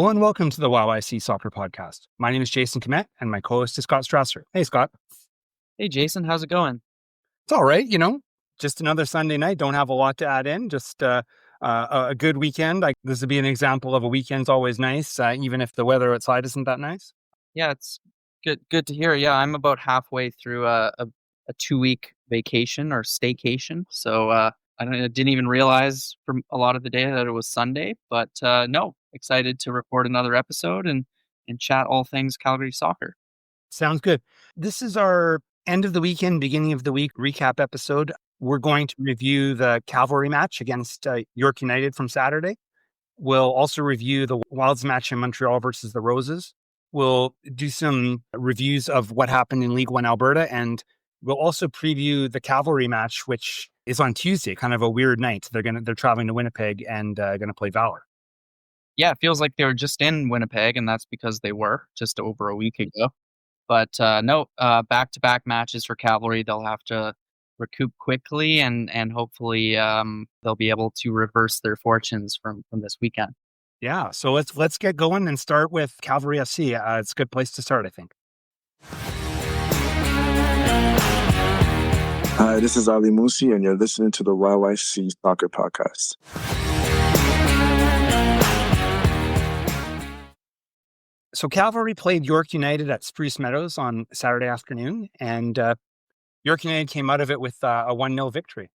Hello and welcome to the YYC Soccer Podcast. My name is Jason Kmet and my co-host is Scott Strasser. Hey, Scott. Hey, Jason, how's it going? It's all right, just another Sunday night. Don't have a lot to add in, just a good weekend. This would be an example of a weekend's always nice, even if the weather outside isn't that nice. Yeah, it's good to hear. Yeah, I'm about halfway through a 2-week vacation or staycation. So I didn't even realize from a lot of the day that it was Sunday. But no, excited to record another episode and chat all things Calgary soccer. Sounds good. This is our end of the weekend, beginning of the week recap episode. We're going to review the Cavalry match against York United from Saturday. We'll also review the Wild's match in Montreal versus the Roses. We'll do some reviews of what happened in League One Alberta, and we'll also preview the Cavalry match, which is on Tuesday, kind of a weird night. They're traveling to Winnipeg and going to play Valor. Yeah, it feels like they were just in Winnipeg, and that's because they were just over a week ago. But back-to-back matches for Cavalry. They'll have to recoup quickly, and hopefully they'll be able to reverse their fortunes from this weekend. Yeah, so let's get going and start with Cavalry FC. It's a good place to start, I think. Hi, this is Ali Musi, and you're listening to the YYC Soccer Podcast. So Cavalry played York United at Spruce Meadows on Saturday afternoon, and York United came out of it with a 1-0 victory.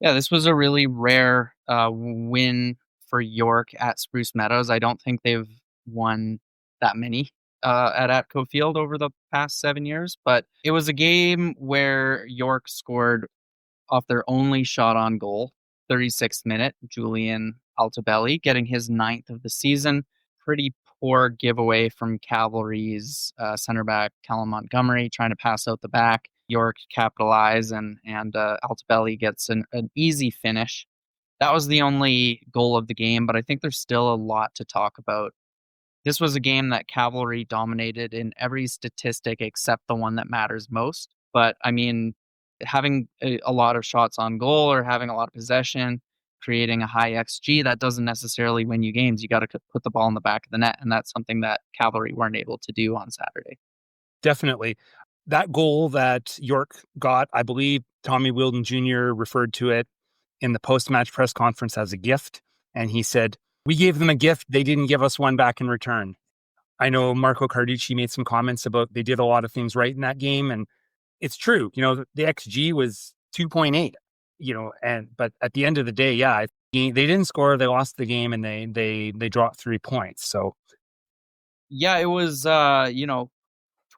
Yeah, this was a really rare win for York at Spruce Meadows. I don't think they've won that many at Atco Field over the past 7 years, but it was a game where York scored off their only shot on goal, 36th minute, Julian Altobelli getting his 9th of the season. Pretty poor giveaway from Cavalry's center back, Callum Montgomery, trying to pass out the back. York capitalize and Altobelli gets an easy finish. That was the only goal of the game, but I think there's still a lot to talk about. This was a game that Cavalry dominated in every statistic except the one that matters most. But I mean, having a lot of shots on goal or having a lot of possession, creating a high XG, that doesn't necessarily win you games. You got to put the ball in the back of the net, and that's something that Cavalry weren't able to do on Saturday. Definitely. That goal that York got, I believe Tommy Wilden Jr. referred to it in the post-match press conference as a gift. And he said, we gave them a gift. They didn't give us one back in return. I know Marco Carducci made some comments about they did a lot of things right in that game. And it's true. The XG was 2.8, but at the end of the day, yeah, they didn't score. They lost the game and they dropped 3 points. So, yeah, it was,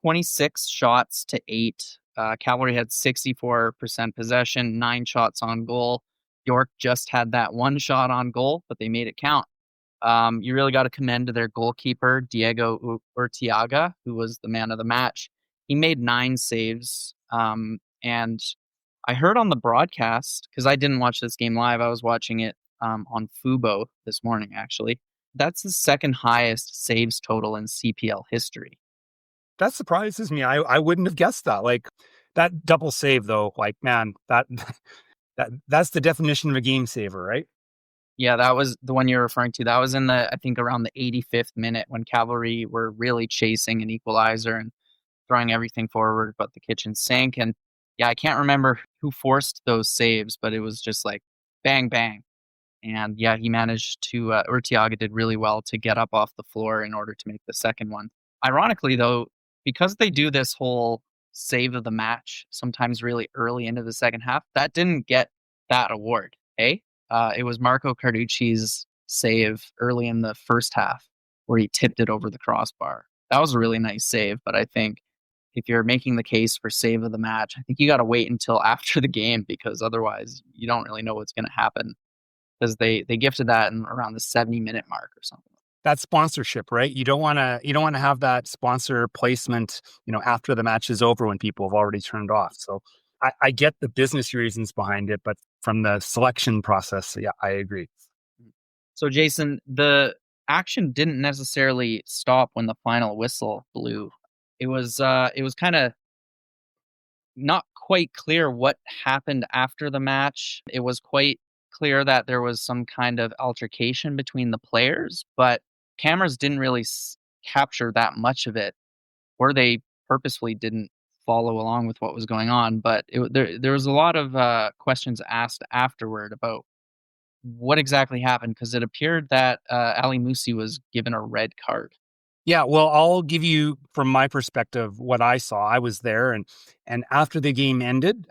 26 shots to 8. Cavalry had 64% possession, 9 shots on goal. York just had that 1 shot on goal, but they made it count. You really got to commend their goalkeeper, Diego Urtiaga, who was the man of the match. He made 9 saves. And I heard on the broadcast, because I didn't watch this game live, I was watching it on Fubo this morning, actually. That's the second highest saves total in CPL history. That surprises me. I wouldn't have guessed that. Like that double save, though. Like, man, that's the definition of a game saver, right? Yeah, that was the one you're referring to. That was in I think around the 85th minute when Cavalry were really chasing an equalizer and throwing everything forward but the kitchen sink. And yeah, I can't remember who forced those saves, but it was just like bang, bang. And yeah, he managed to, Urtiaga did really well to get up off the floor in order to make the second one. Ironically, though, because they do this whole save of the match sometimes really early into the second half, that didn't get that award, eh? It was Marco Carducci's save early in the first half where he tipped it over the crossbar. That was a really nice save, but I think if you're making the case for save of the match, I think you got to wait until after the game because otherwise you don't really know what's going to happen because they gifted that in around the 70-minute mark or something. That's sponsorship, right? You don't want to have that sponsor placement, after the match is over when people have already turned off. So I get the business reasons behind it, but from the selection process, yeah, I agree. So Jason, the action didn't necessarily stop when the final whistle blew. It was kind of not quite clear what happened after the match. It was quite clear that there was some kind of altercation between the players, but cameras didn't really capture that much of it, or they purposefully didn't follow along with what was going on. But there was a lot of questions asked afterward about what exactly happened, because it appeared that Ali Musi was given a red card. Yeah, well, I'll give you from my perspective what I saw. I was there, and after the game ended,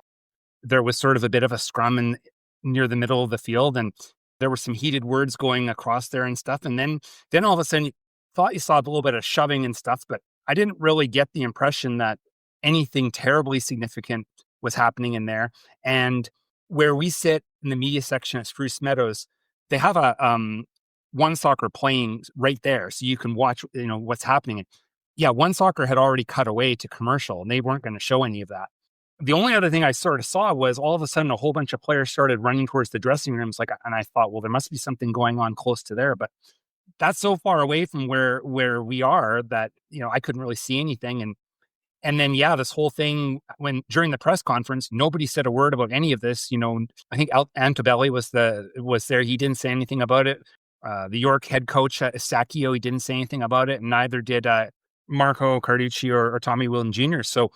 there was sort of a bit of a scrum near the middle of the field, and there were some heated words going across there and stuff. And then all of a sudden, you thought you saw a little bit of shoving and stuff, but I didn't really get the impression that anything terribly significant was happening in there. And where we sit in the media section at Spruce Meadows, they have a One Soccer playing right there, so you can watch, what's happening. And yeah, One Soccer had already cut away to commercial, and they weren't going to show any of that. The only other thing I sort of saw was all of a sudden a whole bunch of players started running towards the dressing rooms, and I thought, well, there must be something going on close to there, but that's so far away from where we are that I couldn't really see anything. And then yeah, this whole thing, when during the press conference, nobody said a word about any of this. I think Antebelli was there. He didn't say anything about it. The York head coach Sacchio, he didn't say anything about it, and neither did Marco Carducci or Tommy Wilden Jr. So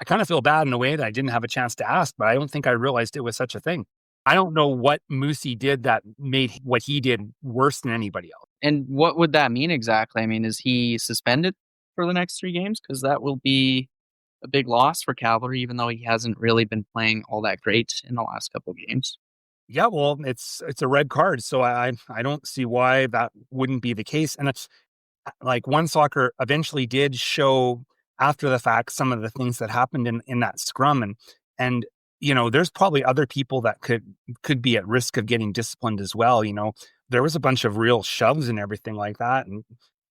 I kind of feel bad in a way that I didn't have a chance to ask, but I don't think I realized it was such a thing. I don't know what Musi did that made what he did worse than anybody else. And what would that mean exactly? I mean, is he suspended for the next 3 games? Because that will be a big loss for Cavalry, even though he hasn't really been playing all that great in the last couple of games. Yeah, well, it's a red card, so I don't see why that wouldn't be the case. And it's like One Soccer eventually did show after the fact some of the things that happened in that scrum, and there's probably other people that could be at risk of getting disciplined as well. There was a bunch of real shoves and everything like that, and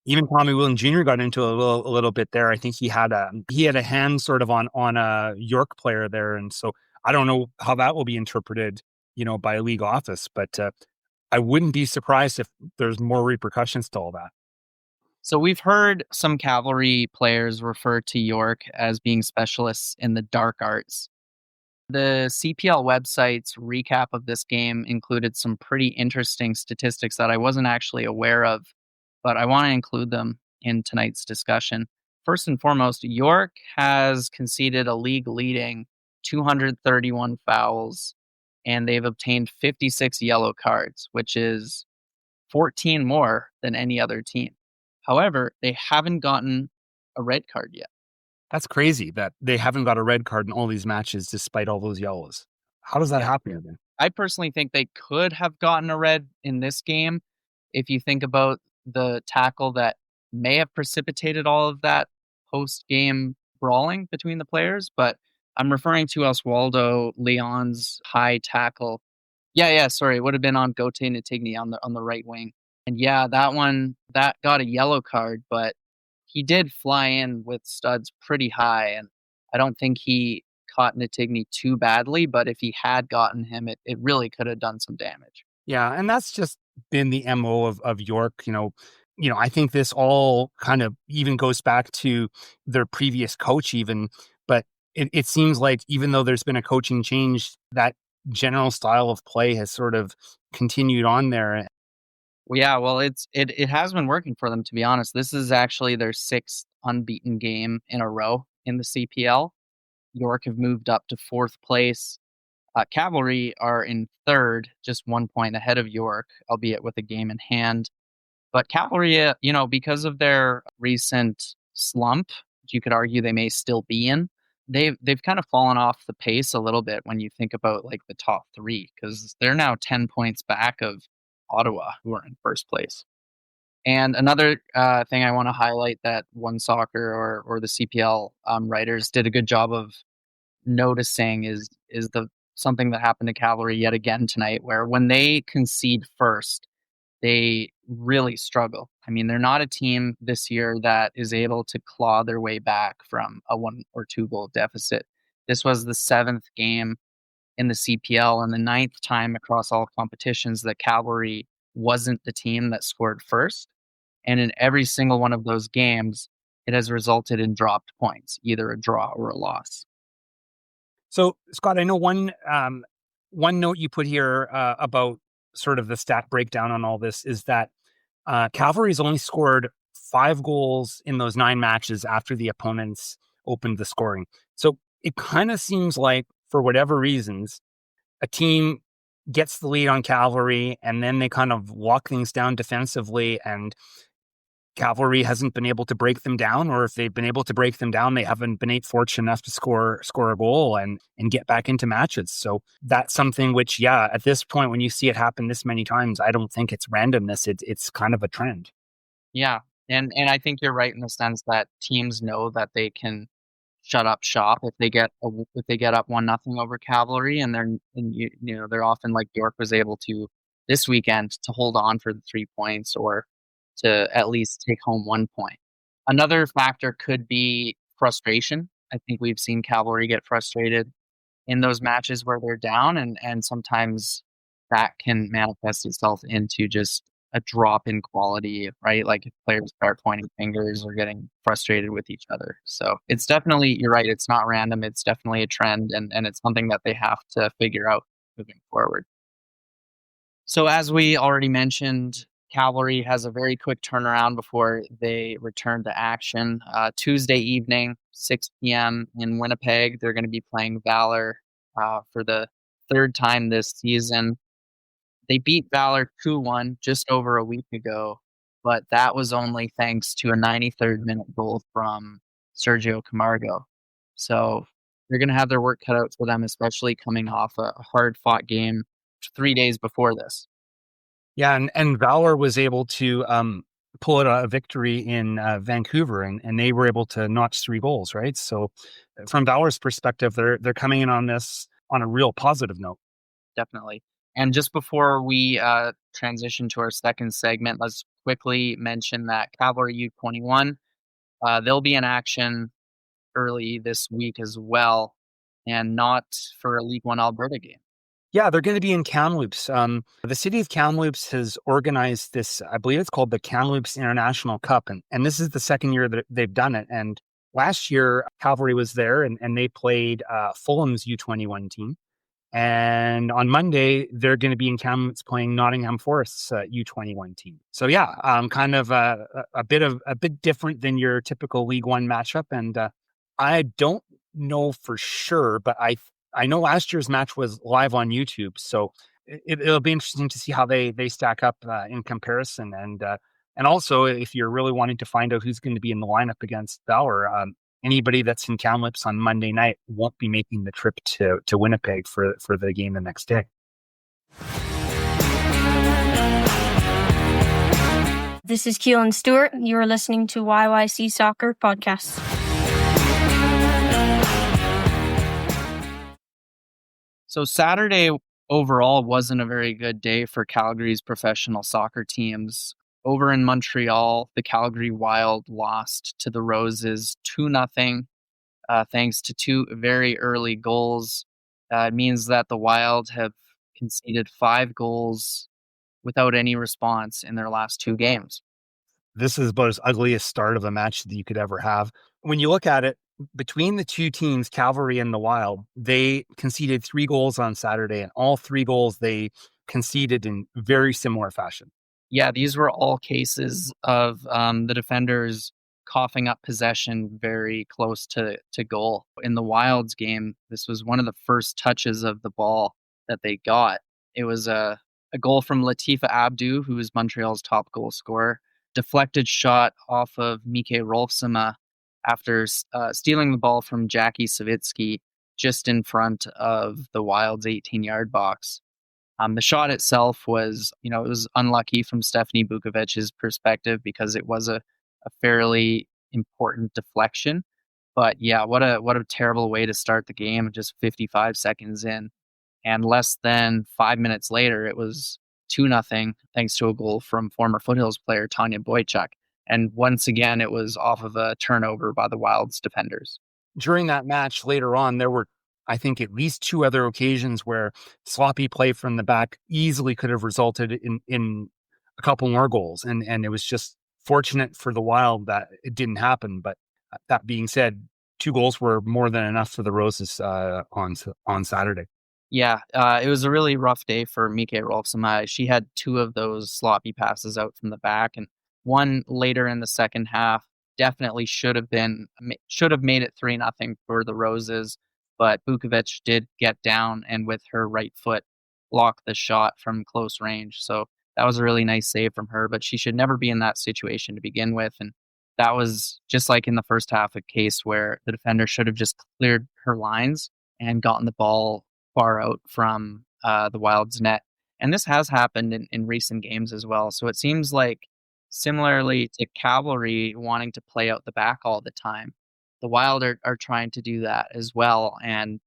even Tommy Wilden Jr. got into a little bit there. I think he had a hand sort of on a York player there, and so I don't know how that will be interpreted, by a league office, but I wouldn't be surprised if there's more repercussions to all that. So we've heard some Cavalry players refer to York as being specialists in the dark arts. The CPL website's recap of this game included some pretty interesting statistics that I wasn't actually aware of, but I want to include them in tonight's discussion. First and foremost, York has conceded a league-leading 231 fouls, and they've obtained 56 yellow cards, which is 14 more than any other team. However, they haven't gotten a red card yet. That's crazy that they haven't got a red card in all these matches despite all those yellows. How does that happen again? I personally think they could have gotten a red in this game if you think about the tackle that may have precipitated all of that post-game brawling between the players, but I'm referring to Oswaldo Leon's high tackle. Sorry, it would have been on Gote Natigny on the right wing. And yeah, that got a yellow card, but he did fly in with studs pretty high, and I don't think he caught Natigny too badly, but if he had gotten him, it really could have done some damage. Yeah, and that's just been the MO of York. I think this all kind of even goes back to their previous coach even, but it seems like even though there's been a coaching change, that general style of play has sort of continued on there. Well, yeah, well, it has been working for them, to be honest. This is actually their 6th unbeaten game in a row in the CPL. York have moved up to 4th place. Cavalry are in 3rd, just 1 point ahead of York, albeit with a game in hand. But Cavalry, because of their recent slump, which you could argue they may still be in, they've kind of fallen off the pace a little bit when you think about like the top 3, because they're now 10 points back of Ottawa, who are in 1st place. And another thing I want to highlight that One Soccer or the CPL writers did a good job of noticing is something that happened to Cavalry yet again tonight, where when they concede first, they really struggle. I mean, they're not a team this year that is able to claw their way back from a 1 or 2 goal deficit. This was the 7th game in the CPL and the 9th time across all competitions that Cavalry wasn't the team that scored first. And in every single one of those games, it has resulted in dropped points, either a draw or a loss. So, Scott, I know one note you put here about sort of the stat breakdown on all this is that Cavalry's only scored 5 goals in those 9 matches after the opponents opened the scoring. So it kind of seems like, for whatever reasons, a team gets the lead on Cavalry and then they kind of lock things down defensively, and Cavalry hasn't been able to break them down, or if they've been able to break them down, they haven't been fortunate enough to score a goal and get back into matches. So that's something which, yeah, at this point, when you see it happen this many times, I don't think it's randomness. It's kind of a trend. Yeah, and I think you're right in the sense that teams know that they can shut up shop if they get up 1-0 over Cavalry, and they're often, like York was able to this weekend, to hold on for the 3 points or to at least take home 1 point. Another factor could be frustration. I think we've seen Cavalry get frustrated in those matches where they're down, and sometimes that can manifest itself into just a drop in quality, right? Like if players start pointing fingers or getting frustrated with each other. So it's definitely, you're right, it's not random. It's definitely a trend, and it's something that they have to figure out moving forward. So as we already mentioned, Cavalry has a very quick turnaround before they return to action. Tuesday evening, 6 p.m. in Winnipeg, they're going to be playing Valor for the 3rd time this season. They beat Valor 2-1 just over a week ago, but that was only thanks to a 93rd minute goal from Sergio Camargo. So they're going to have their work cut out for them, especially coming off a hard-fought game 3 days before this. Yeah, and Valor was able to pull out a victory in Vancouver, and they were able to notch 3 goals, right? So from Valor's perspective, they're coming in on this on a real positive note. Definitely. And just before we transition to our second segment, let's quickly mention that Cavalry U21, they'll be in action early this week as well, and not for a League One Alberta game. Yeah, they're going to be in Kamloops. The city of Kamloops has organized this, I believe it's called the Kamloops International Cup, and this is the 2nd year that they've done it. And last year, Cavalry was there, and they played Fulham's U21 team. And on Monday, they're going to be in Kamloops playing Nottingham Forest's U21 team. So yeah, kind of a bit different than your typical League One matchup. And I don't know for sure, but I know last year's match was live on YouTube, so it'll be interesting to see how they stack up in comparison. And also, if you're really wanting to find out who's going to be in the lineup against Valor, anybody that's in Kamloops on Monday night won't be making the trip to Winnipeg for the game the next day. This is Keelan Stewart. You are listening to YYC Soccer Podcast. So Saturday overall wasn't a very good day for Calgary's professional soccer teams. Over in Montreal, the Calgary Wild lost to the Roses 2-0, thanks to 2 very early goals. It means that the Wild have conceded 5 goals without any response in their last 2 games. This is about as ugly a start of a match that you could ever have. When you look at it, between the 2 teams, Cavalry and the Wild, they conceded 3 goals on Saturday, and all 3 goals they conceded in very similar fashion. Yeah, these were all cases of the defenders coughing up possession very close to goal. In the Wild's game, this was one of the first touches of the ball that they got. It was a goal from Latifa Abdu, who is Montreal's top goal scorer. Deflected shot off of Mike Rolfsema after stealing the ball from Jackie Savitsky just in front of the Wild's 18-yard box. The shot itself was, it was unlucky from Stephanie Bukovic's perspective because it was a fairly important deflection. But yeah, what a terrible way to start the game, just 55 seconds in. And less than 5 minutes later, it was 2-0, thanks to a goal from former Foothills player Tanya Boychuk. And once again, it was off of a turnover by the Wild's defenders. During that match later on, there were, I think, at least 2 other occasions where sloppy play from the back easily could have resulted in a couple more goals. And it was just fortunate for the Wild that it didn't happen. But that being said, 2 goals were more than enough for the Roses on Saturday. Yeah, it was a really rough day for Mike Rolfsson. She had two of those sloppy passes out from the back, and one later in the second half definitely should have made it 3-0 for the Roses, but Bukovic did get down and with her right foot block the shot from close range. So that was a really nice save from her, but she should never be in that situation to begin with. And that was just like in the first half, a case where the defender should have just cleared her lines and gotten the ball far out from the Wild's net. And this has happened in recent games as well. So it seems like, similarly to Cavalry wanting to play out the back all the time, the Wild are trying to do that as well. And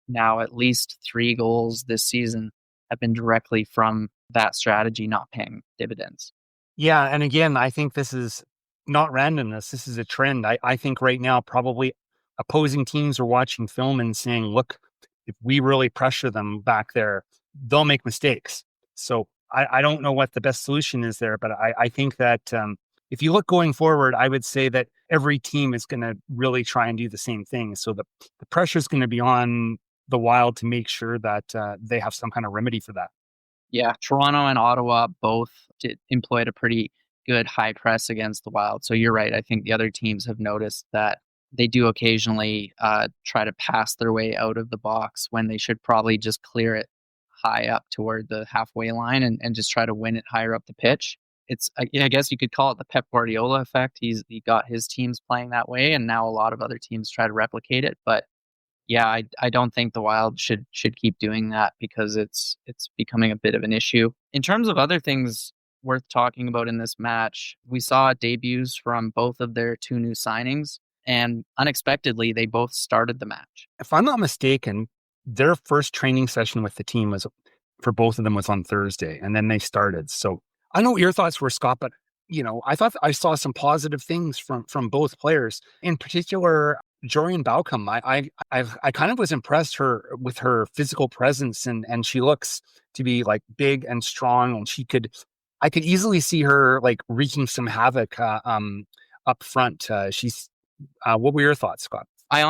now at least 3 goals this season have been directly from that strategy not paying dividends. Yeah, and again, I think this is not randomness. This is a trend. I think right now probably opposing teams are watching film and saying, look, if we really pressure them back there, they'll make mistakes. So I don't know what the best solution is there, but I think that if you look going forward, I would say that every team is going to really try and do the same thing. So the pressure is going to be on the Wild to make sure that they have some kind of remedy for that. Yeah, Toronto and Ottawa both employed a pretty good high press against the Wild. So you're right. I think the other teams have noticed that they do occasionally try to pass their way out of the box when they should probably just clear it high up toward the halfway line and just try to win it higher up the pitch. It's, I guess you could call it the Pep Guardiola effect. He got his teams playing that way, and now a lot of other teams try to replicate it. But yeah, I don't think the Wild should keep doing that because it's becoming a bit of an issue. In terms of other things worth talking about in this match, we saw debuts from both of their 2 new signings, and unexpectedly, they both started the match. If I'm not mistaken, their first training session with the team was for both of them was on Thursday, and then they started. So I know what your thoughts were, Scott, but I thought I saw some positive things from both players. In particular, Jorian Baucom, I kind of was impressed with her physical presence, and she looks to be like big and strong, and I could easily see her like wreaking some havoc up front. What were your thoughts, Scott? I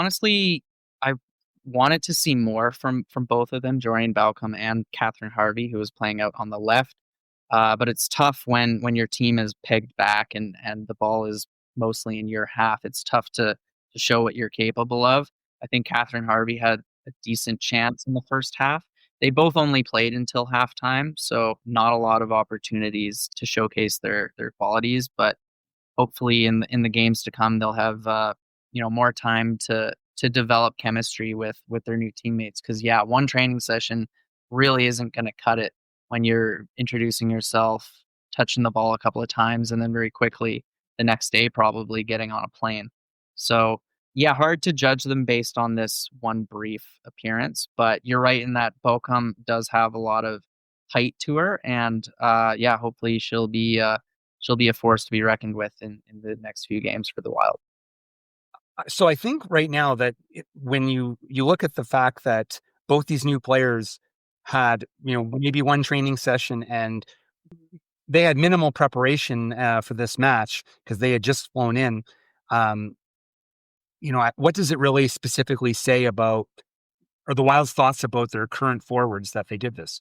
wanted to see more from both of them, Jorian Baucom and Catherine Harvey, who was playing out on the left. But it's tough when your team is pegged back and the ball is mostly in your half. It's tough to show what you're capable of. I think Catherine Harvey had a decent chance in the first half. They both only played until halftime, so not a lot of opportunities to showcase their qualities. But hopefully, in the games to come, they'll have more time to develop chemistry with their new teammates. Because one training session really isn't going to cut it when you're introducing yourself, touching the ball a couple of times, and then very quickly the next day probably getting on a plane. So hard to judge them based on this one brief appearance, but you're right in that Baucom does have a lot of height to her, and hopefully she'll be a force to be reckoned with in the next few games for the Wild. So I think right now that when you look at the fact that both these new players had maybe one training session and they had minimal preparation for this match because they had just flown in. What does it really specifically say about, or the Wild's thoughts about their current forwards that they did this?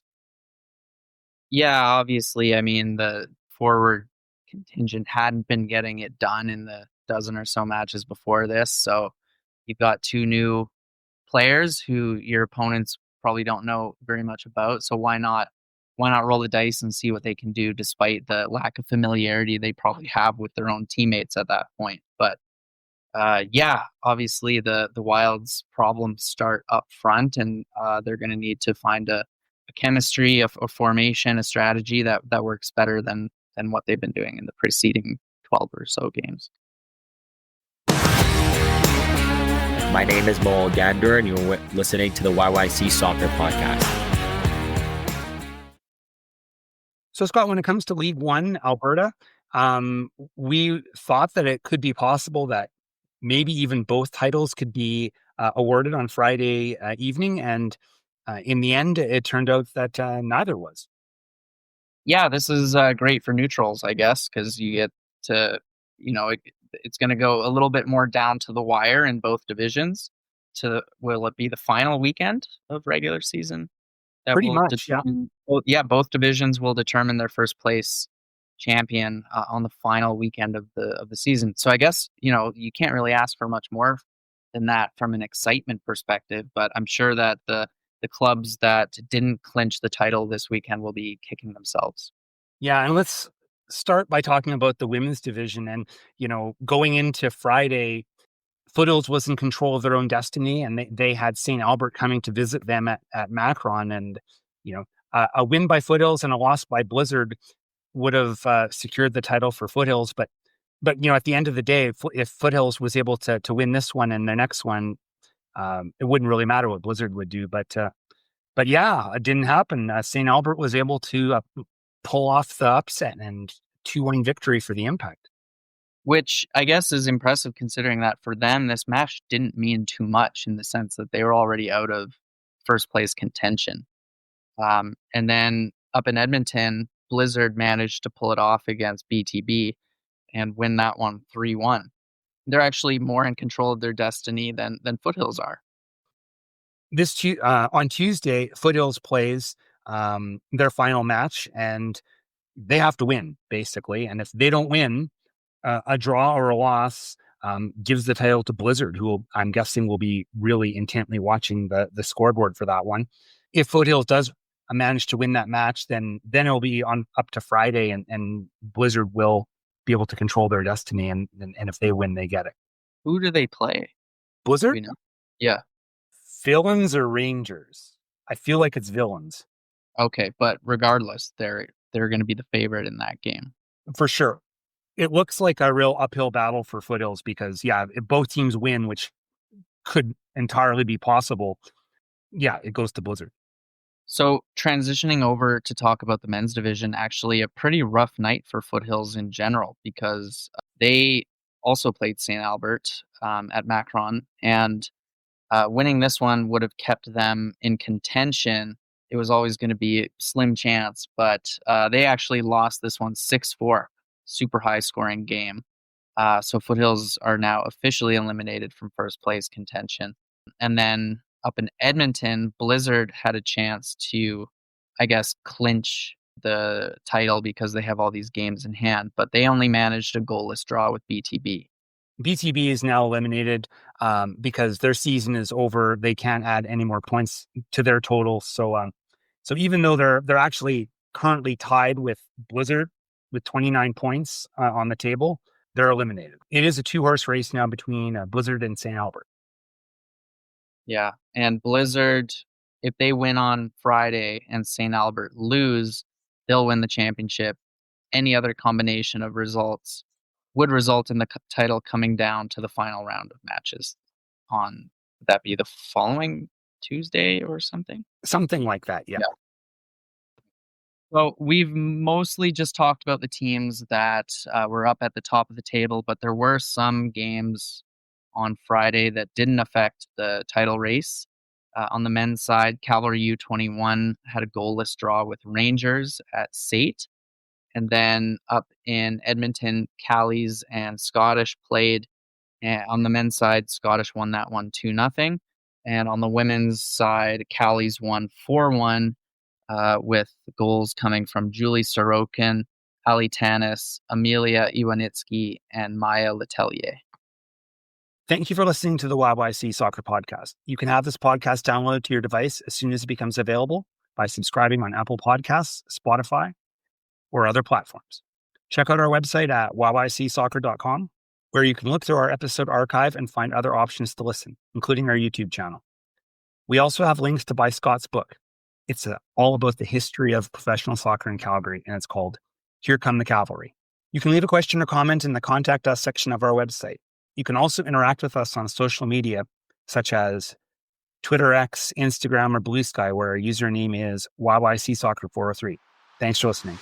Yeah, obviously, I mean, the forward contingent hadn't been getting it done in the dozen or so matches before this. So you've got 2 new players who your opponents probably don't know very much about. So why not roll the dice and see what they can do despite the lack of familiarity they probably have with their own teammates at that point. But obviously the Wild's problems start up front, and they're going to need to find a chemistry, a formation, a strategy that works better than what they've been doing in the preceding 12 or so games. My name is Mo Gander, and you're listening to the YYC Soccer Podcast. So, Scott, when it comes to League One Alberta, we thought that it could be possible that maybe even both titles could be awarded on Friday evening. And in the end, it turned out that neither was. Yeah, this is great for neutrals, I guess, because you get to, it's going to go a little bit more down to the wire in both divisions. Will it be the final weekend of regular season that Pretty will much, yeah. both divisions will determine their first place champion on the final weekend of the season. So I guess, you can't really ask for much more than that from an excitement perspective, but I'm sure that the clubs that didn't clinch the title this weekend will be kicking themselves. Yeah, and let's start by talking about the women's division. And, going into Friday, Foothills was in control of their own destiny, and they had St. Albert coming to visit them at Macron. And, a win by Foothills and a loss by Blizzard would have secured the title for Foothills. But at the end of the day, if Foothills was able to win this one and the next one, it wouldn't really matter what Blizzard would do. But yeah, it didn't happen. St. Albert was able to pull off the upset and 2-1 victory for the Impact. Which I guess is impressive considering that for them, this match didn't mean too much in the sense that they were already out of first place contention. And then up in Edmonton, Blizzard managed to pull it off against BTB and win that one 3-1. They're actually more in control of their destiny than Foothills are. On Tuesday, Foothills plays their final match, and they have to win, basically. And if they don't win, a draw or a loss gives the title to Blizzard, who I'm guessing will be really intently watching the scoreboard for that one. If Foothills does manage to win that match, then it'll be on up to Friday, and Blizzard will be able to control their destiny. And if they win, they get it. Who do they play? Blizzard? You know? Yeah. Villains or Rangers? I feel like it's Villains. Okay, but regardless, they're going to be the favorite in that game. For sure. It looks like a real uphill battle for Foothills because, if both teams win, which could entirely be possible, it goes to Blizzard. So transitioning over to talk about the men's division, actually a pretty rough night for Foothills in general because they also played St. Albert at Macron, and winning this one would have kept them in contention. It was always going to be a slim chance, but they actually lost this one 6-4, super high scoring game. So Foothills are now officially eliminated from first place contention. And then up in Edmonton, Blizzard had a chance to, I guess, clinch the title because they have all these games in hand, but they only managed a goalless draw with BTB. BTB is now eliminated because their season is over. They can't add any more points to their total. So even though they're actually currently tied with Blizzard with 29 points on the table, they're eliminated. It is a 2-horse race now between Blizzard and St. Albert. Yeah, and Blizzard, if they win on Friday and St. Albert lose, they'll win the championship. Any other combination of results would result in the title coming down to the final round of matches would that be the following Tuesday or something? Something like that, yeah. So we've mostly just talked about the teams that were up at the top of the table, but there were some games on Friday that didn't affect the title race. On the men's side, Cavalry U21 had a goalless draw with Rangers at Sate. And then up in Edmonton, Callies and Scottish played. And on the men's side, Scottish won that one 2-0. And on the women's side, Callies won 4-1 with goals coming from Julie Sorokin, Ali Tanis, Amelia Iwanitsky, and Maya Letelier. Thank you for listening to the YYC Soccer Podcast. You can have this podcast downloaded to your device as soon as it becomes available by subscribing on Apple Podcasts, Spotify, or other platforms. Check out our website at yycsoccer.com, where you can look through our episode archive and find other options to listen, including our YouTube channel. We also have links to buy Scott's book. It's all about the history of professional soccer in Calgary, and it's called Here Come the Cavalry. You can leave a question or comment in the Contact Us section of our website. You can also interact with us on social media, such as Twitter X, Instagram, or Blue Sky, where our username is YYC Soccer 403. Thanks for listening.